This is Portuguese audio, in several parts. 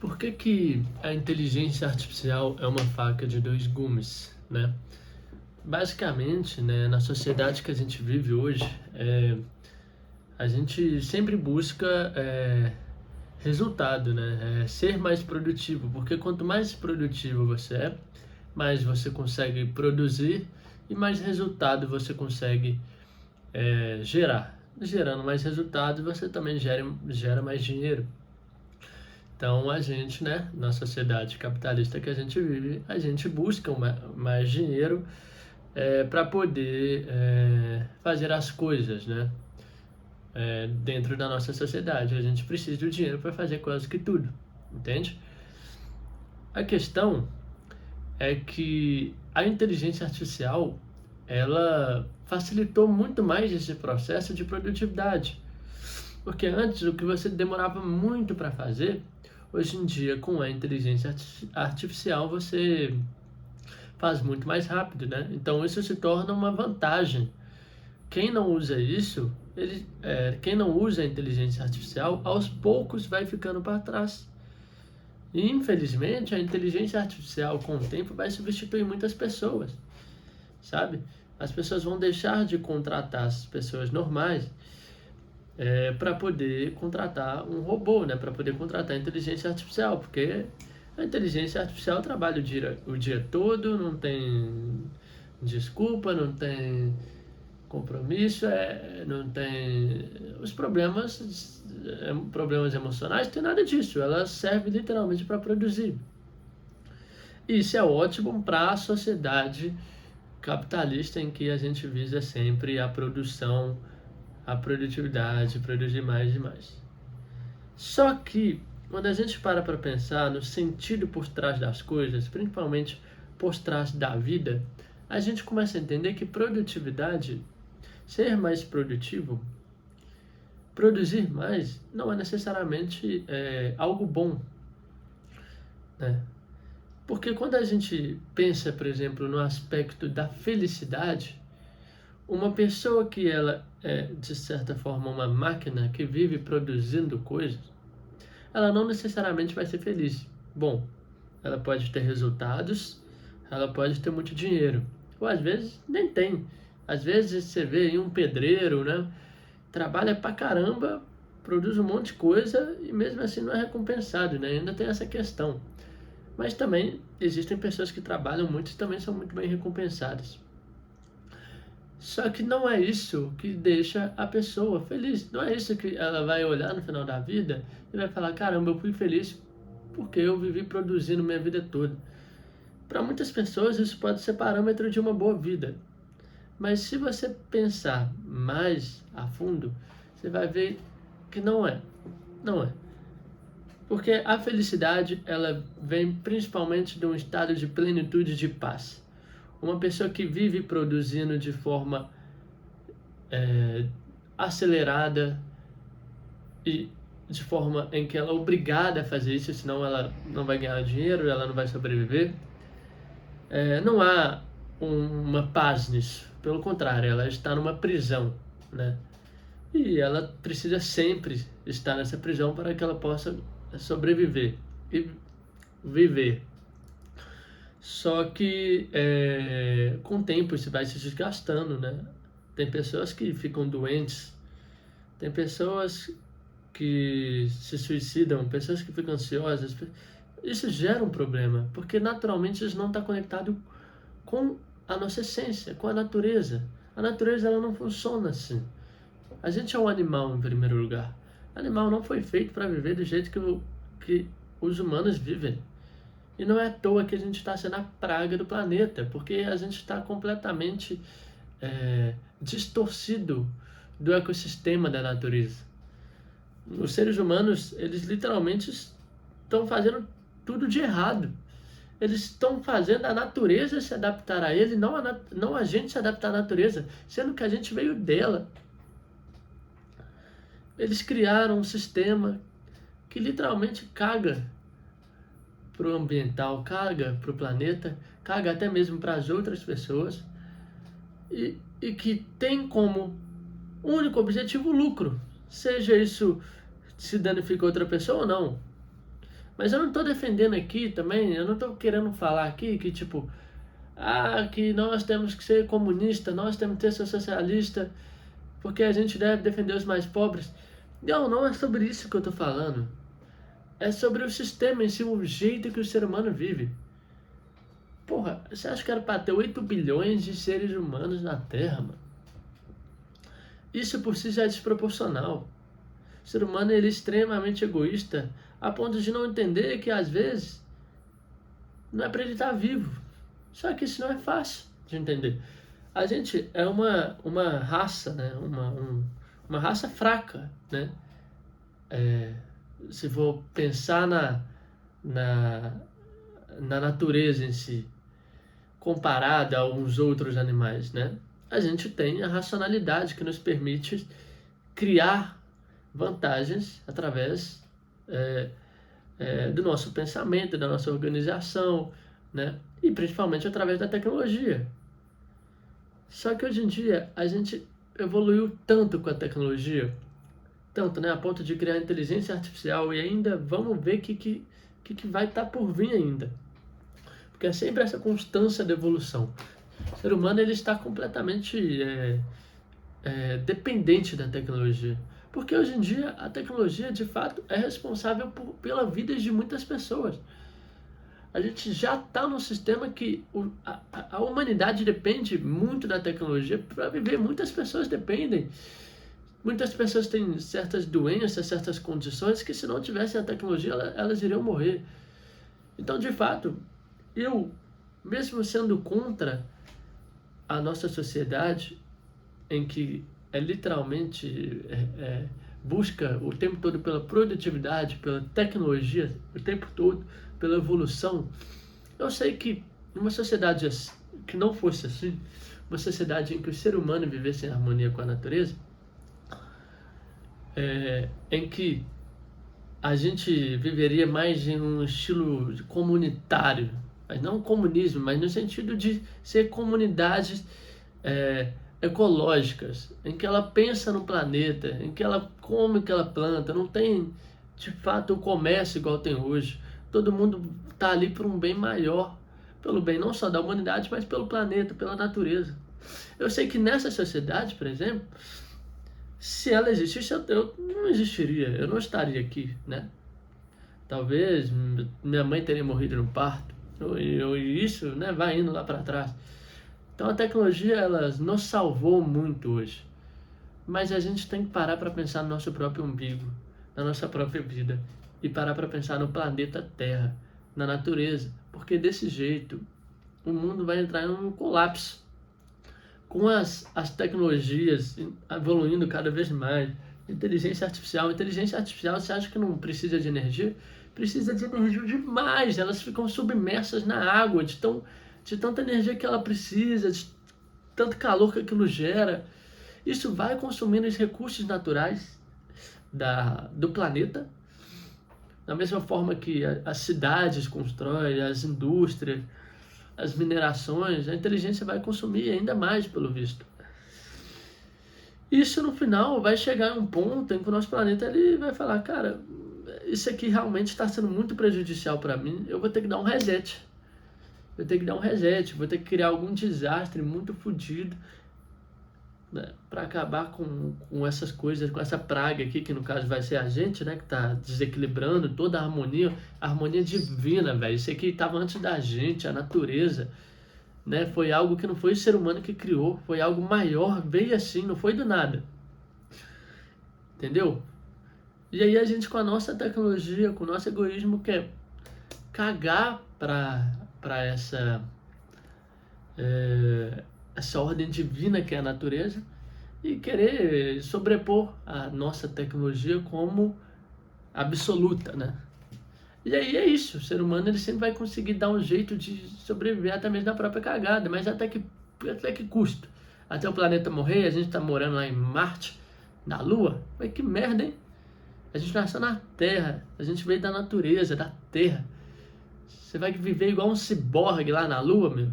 Por que que a inteligência artificial é uma faca de dois gumes, né? Basicamente, né, na sociedade que a gente vive hoje, a gente sempre busca resultado, né? Ser mais produtivo, porque quanto mais produtivo você é, mais você consegue produzir e mais resultado você consegue gerar. Gerando mais resultado, você também gera mais dinheiro. Então a gente, né, na sociedade capitalista que a gente vive, a gente busca mais dinheiro para poder fazer as coisas, né? Dentro da nossa sociedade, a gente precisa do dinheiro para fazer quase que tudo, entende? A questão é que a inteligência artificial ela facilitou muito mais esse processo de produtividade. Porque antes, o que você demorava muito para fazer, hoje em dia, com a inteligência artificial, você faz muito mais rápido, né? Então, isso se torna uma vantagem. Quem não usa isso, quem não usa a inteligência artificial, aos poucos vai ficando para trás. E, infelizmente, a inteligência artificial, com o tempo, vai substituir muitas pessoas, sabe? As pessoas vão deixar de contratar as pessoas normais para poder contratar um robô, né? Para poder contratar a inteligência artificial, porque a inteligência artificial trabalha o dia todo, não tem desculpa, não tem compromisso, não tem os problemas emocionais, não tem nada disso. Ela serve literalmente para produzir. Isso é ótimo para a sociedade capitalista em que a gente visa sempre a produção, a produtividade, produzir mais e mais. Só que quando a gente para pensar no sentido por trás das coisas, principalmente por trás da vida, a gente começa a entender que produtividade, ser mais produtivo, produzir mais, não é necessariamente algo bom, né? Porque quando a gente pensa, por exemplo, no aspecto da felicidade, uma pessoa que ela é, de certa forma, uma máquina que vive produzindo coisas, ela não necessariamente vai ser feliz. Bom, ela pode ter resultados, ela pode ter muito dinheiro, ou às vezes nem tem. Às vezes você vê aí um pedreiro, né? Trabalha pra caramba, produz um monte de coisa e mesmo assim não é recompensado, né? Ainda tem essa questão. Mas também existem pessoas que trabalham muito e também são muito bem recompensadas. Só que não é isso que deixa a pessoa feliz. Não é isso que ela vai olhar no final da vida e vai falar: caramba, eu fui feliz porque eu vivi produzindo minha vida toda. Para muitas pessoas isso pode ser parâmetro de uma boa vida. Mas se você pensar mais a fundo, você vai ver que não é. Não é. Porque a felicidade, ela vem principalmente de um estado de plenitude de paz. Uma pessoa que vive produzindo de forma acelerada e de forma em que ela é obrigada a fazer isso, senão ela não vai ganhar dinheiro, ela não vai sobreviver. Não há uma paz nisso. Pelo contrário, ela está numa prisão, né? E ela precisa sempre estar nessa prisão para que ela possa sobreviver e viver. Só que com o tempo isso vai se desgastando, né? Tem pessoas que ficam doentes, tem pessoas que se suicidam, pessoas que ficam ansiosas. Isso gera um problema, porque naturalmente isso não está conectado com a nossa essência, com a natureza. A natureza ela não funciona assim. A gente é um animal em primeiro lugar. O animal não foi feito para viver do jeito que os humanos vivem. E não é à toa que a gente está sendo a praga do planeta, porque a gente está completamente distorcido do ecossistema da natureza. Os seres humanos, eles literalmente estão fazendo tudo de errado. Eles estão fazendo a natureza se adaptar a ele, não a gente se adaptar à natureza, sendo que a gente veio dela. Eles criaram um sistema que literalmente caga para o ambiental, caga para o planeta, caga até mesmo para as outras pessoas e que tem como único objetivo o lucro, seja isso se danifica outra pessoa ou não. Mas eu não estou defendendo aqui também, eu não estou querendo falar aqui que tipo, que nós temos que ser comunista, nós temos que ser socialista, porque a gente deve defender os mais pobres. Não, não é sobre isso que eu estou falando. É sobre o sistema em si, o jeito que o ser humano vive. Porra, você acha que era para ter 8 bilhões de seres humanos na Terra, mano? Isso por si já é desproporcional. O ser humano ele é extremamente egoísta, a ponto de não entender que às vezes não é para ele estar vivo. Só que isso não é fácil de entender. A gente é uma raça, né? Uma raça fraca, né? Se for pensar na natureza em si, comparada a uns outros animais, né? A gente tem a racionalidade que nos permite criar vantagens através do nosso pensamento, da nossa organização, né? E principalmente através da tecnologia. Só que hoje em dia a gente evoluiu tanto com a tecnologia, tanto, né, a ponto de criar inteligência artificial, e ainda vamos ver o que vai estar por vir ainda. Porque é sempre essa constância de evolução. O ser humano ele está completamente dependente da tecnologia. Porque hoje em dia a tecnologia de fato é responsável pela vida de muitas pessoas. A gente já está num sistema que a humanidade depende muito da tecnologia para viver. Muitas pessoas dependem. Muitas pessoas têm certas doenças, certas condições que se não tivessem a tecnologia elas iriam morrer. Então, de fato, eu, mesmo sendo contra a nossa sociedade, em que literalmente busca o tempo todo pela produtividade, pela tecnologia, o tempo todo pela evolução, eu sei que uma sociedade que não fosse assim, uma sociedade em que o ser humano vivesse em harmonia com a natureza, em que a gente viveria mais em um estilo comunitário, mas não comunismo, mas no sentido de ser comunidades ecológicas, em que ela pensa no planeta, em que ela come o que ela planta, não tem de fato o comércio igual tem hoje. Todo mundo está ali por um bem maior, pelo bem não só da humanidade, mas pelo planeta, pela natureza. Eu sei que nessa sociedade, por exemplo, se ela existisse, eu não existiria, eu não estaria aqui, né? Talvez minha mãe teria morrido no parto, e isso, né, vai indo lá para trás. Então a tecnologia, ela nos salvou muito hoje. Mas a gente tem que parar para pensar no nosso próprio umbigo, na nossa própria vida, e parar para pensar no planeta Terra, na natureza, porque desse jeito o mundo vai entrar em um colapso. Com as tecnologias evoluindo cada vez mais, inteligência artificial, você acha que não precisa de energia? Precisa de energia demais, elas ficam submersas na água, de tanta energia que ela precisa, de tanto calor que aquilo gera. Isso vai consumindo os recursos naturais do planeta, da mesma forma que as cidades constroem, as indústrias, as minerações, a inteligência vai consumir ainda mais, pelo visto. Isso no final vai chegar em um ponto em que o nosso planeta ele vai falar, cara, isso aqui realmente está sendo muito prejudicial para mim, eu vou ter que dar um reset. Vou ter que criar algum desastre muito fodido, né, para acabar com essas coisas, com essa praga aqui, que no caso vai ser a gente, né, que tá desequilibrando toda a harmonia divina, velho. Isso aqui estava antes da gente, a natureza, né, foi algo que não foi o ser humano que criou, foi algo maior, veio assim, não foi do nada, entendeu? E aí a gente, com a nossa tecnologia, com o nosso egoísmo, quer cagar para essa ordem divina que é a natureza, e querer sobrepor a nossa tecnologia como absoluta, né? E aí é isso, o ser humano ele sempre vai conseguir dar um jeito de sobreviver até mesmo da própria cagada, mas até que custo? Até o planeta morrer, a gente tá morando lá em Marte, na Lua? Mas que merda, hein? A gente nasceu na Terra, a gente veio da natureza, da Terra. Você vai viver igual um ciborgue lá na Lua, meu?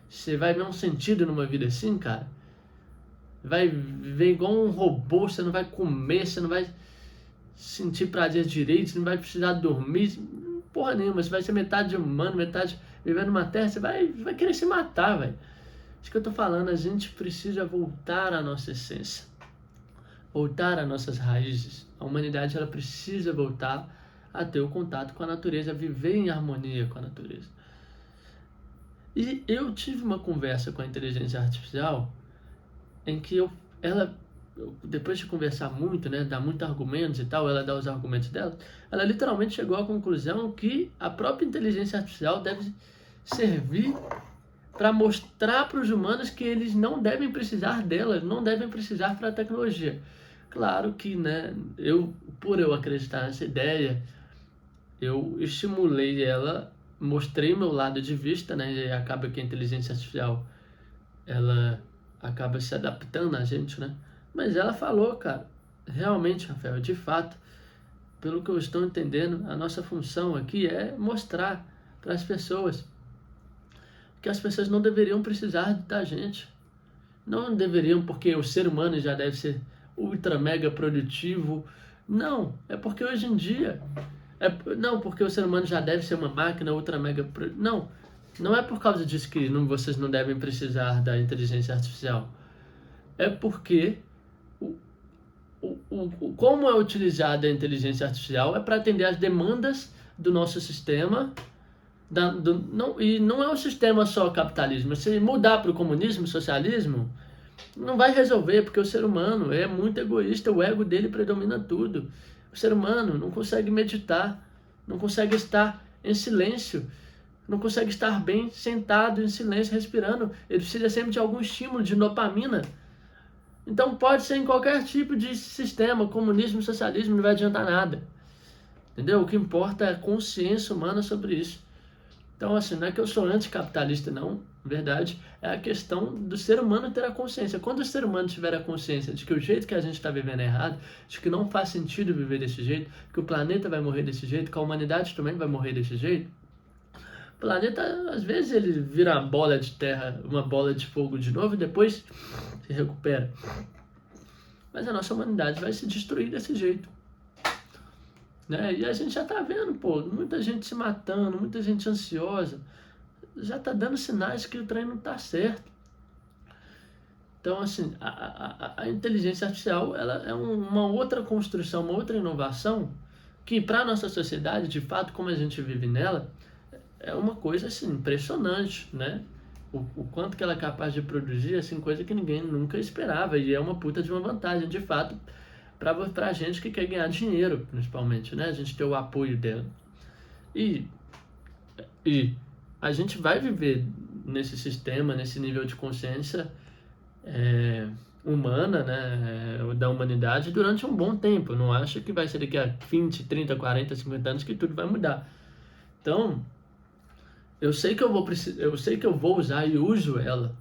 Você vai ver um sentido numa vida assim, cara? Vai viver igual um robô, você não vai comer, você não vai sentir prazer direito, você não vai precisar dormir. porra nenhuma. Você vai ser metade humano, metade vivendo numa terra, você vai querer se matar, velho. Isso que eu tô falando, a gente precisa voltar à nossa essência, voltar às nossas raízes. A humanidade, ela precisa voltar a ter o contato com a natureza, a viver em harmonia com a natureza. E eu tive uma conversa com a inteligência artificial em que depois de conversar muito, né, dar muitos argumentos e tal, ela dá os argumentos dela, ela literalmente chegou à conclusão que a própria inteligência artificial deve servir para mostrar para os humanos que eles não devem precisar dela, não devem precisar para a tecnologia. Claro que, né, por eu acreditar nessa ideia, eu estimulei ela, mostrei meu lado de vista, né, e acaba que a inteligência artificial, ela acaba se adaptando a gente, né, mas ela falou, cara, realmente, Rafael, de fato, pelo que eu estou entendendo, a nossa função aqui é mostrar para as pessoas que as pessoas não deveriam precisar da gente. Não deveriam porque o ser humano já deve ser ultra mega produtivo. Não, é porque hoje em dia... não, porque o ser humano já deve ser uma máquina ultra mega... Não é por causa disso que vocês não devem precisar da inteligência artificial. É porque como é utilizada a inteligência artificial é para atender às demandas do nosso sistema. E não é um sistema só capitalismo. Se mudar para o comunismo, socialismo, não vai resolver, porque o ser humano é muito egoísta, o ego dele predomina tudo. O ser humano não consegue meditar, não consegue estar em silêncio, não consegue estar bem sentado em silêncio, respirando. Ele precisa sempre de algum estímulo, de dopamina. Então pode ser em qualquer tipo de sistema, comunismo, socialismo, não vai adiantar nada. Entendeu? O que importa é a consciência humana sobre isso. Então, assim, não é que eu sou anticapitalista, não. Na verdade, é a questão do ser humano ter a consciência. Quando o ser humano tiver a consciência de que o jeito que a gente está vivendo é errado, de que não faz sentido viver desse jeito, que o planeta vai morrer desse jeito, que a humanidade também vai morrer desse jeito, o planeta, às vezes, ele vira uma bola de terra, uma bola de fogo de novo e depois se recupera. Mas a nossa humanidade vai se destruir desse jeito. Né? E a gente já tá vendo, pô, muita gente se matando, muita gente ansiosa, já tá dando sinais que o trem não tá certo. Então, assim, a inteligência artificial, ela é uma outra construção, uma outra inovação que para nossa sociedade, de fato, como a gente vive nela, é uma coisa, assim, impressionante, né? O quanto que ela é capaz de produzir, assim, coisa que ninguém nunca esperava, e é uma puta de uma vantagem, de fato, para a gente que quer ganhar dinheiro, principalmente, né? A gente ter o apoio dela. E a gente vai viver nesse sistema, nesse nível de consciência humana, né? Da humanidade durante um bom tempo. Eu não acho que vai ser daqui a 20, 30, 40, 50 anos que tudo vai mudar. Então, eu sei que eu vou usar e uso ela.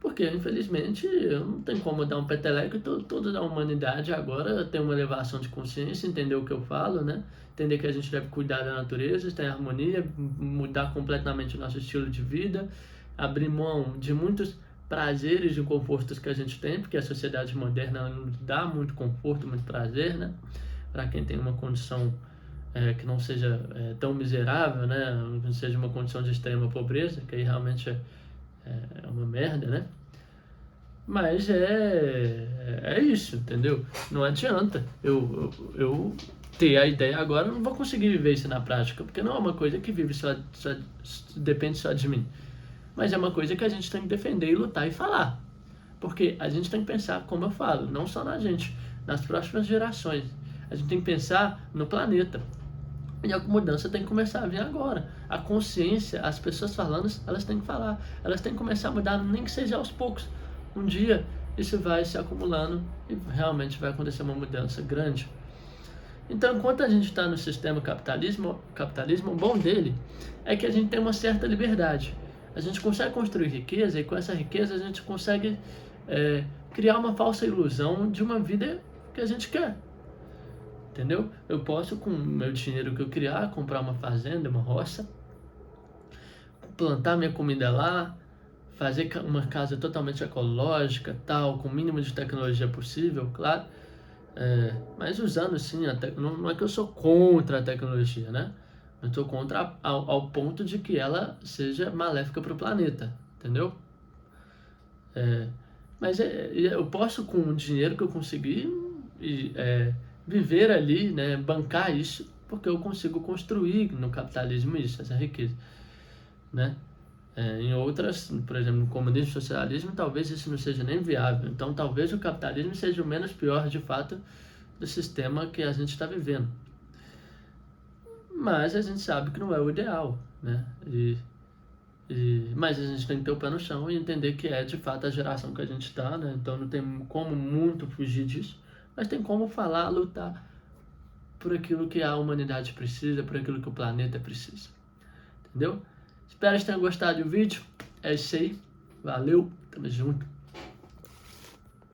Porque, infelizmente, eu não tenho como dar um peteleco e toda a humanidade agora tem uma elevação de consciência, entender o que eu falo, né? Entender que a gente deve cuidar da natureza, estar em harmonia, mudar completamente o nosso estilo de vida, abrir mão de muitos prazeres e confortos que a gente tem, porque a sociedade moderna não dá muito conforto, muito prazer, né? Para quem tem uma condição que não seja tão miserável, né? Não seja uma condição de extrema pobreza, que aí realmente é uma merda, né? Mas é isso, entendeu? Não adianta eu ter a ideia agora, eu não vou conseguir viver isso na prática, porque não é uma coisa que depende só de mim. Mas é uma coisa que a gente tem que defender e lutar e falar. Porque a gente tem que pensar, como eu falo, não só na gente, nas próximas gerações. A gente tem que pensar no planeta. E a mudança tem que começar a vir agora. A consciência, as pessoas falando, elas têm que falar. Elas têm que começar a mudar, nem que seja aos poucos. Um dia isso vai se acumulando e realmente vai acontecer uma mudança grande. Então, enquanto a gente está no sistema capitalismo, o bom dele é que a gente tem uma certa liberdade. A gente consegue construir riqueza e com essa riqueza a gente consegue criar uma falsa ilusão de uma vida que a gente quer. Entendeu? Eu posso, com o meu dinheiro que eu criar, comprar uma fazenda, uma roça, plantar minha comida lá, fazer uma casa totalmente ecológica, tal, com o mínimo de tecnologia possível, claro. Mas usando sim, não é que eu sou contra a tecnologia, né? Não estou contra ao ponto de que ela seja maléfica para o planeta, entendeu? Mas eu posso, com o dinheiro que eu conseguir, viver ali, né, bancar isso, porque eu consigo construir no capitalismo isso, essa riqueza, né? Em outras, por exemplo, no comunismo e socialismo, talvez isso não seja nem viável. Então, talvez o capitalismo seja o menos pior, de fato, do sistema que a gente está vivendo. Mas a gente sabe que não é o ideal, né? Mas a gente tem que ter o pé no chão e entender que é, de fato, a geração que a gente está, né? Então, não tem como muito fugir disso, mas tem como falar, lutar por aquilo que a humanidade precisa, por aquilo que o planeta precisa. Entendeu? Espero que tenham gostado do vídeo. É isso aí. Valeu. Tamo junto.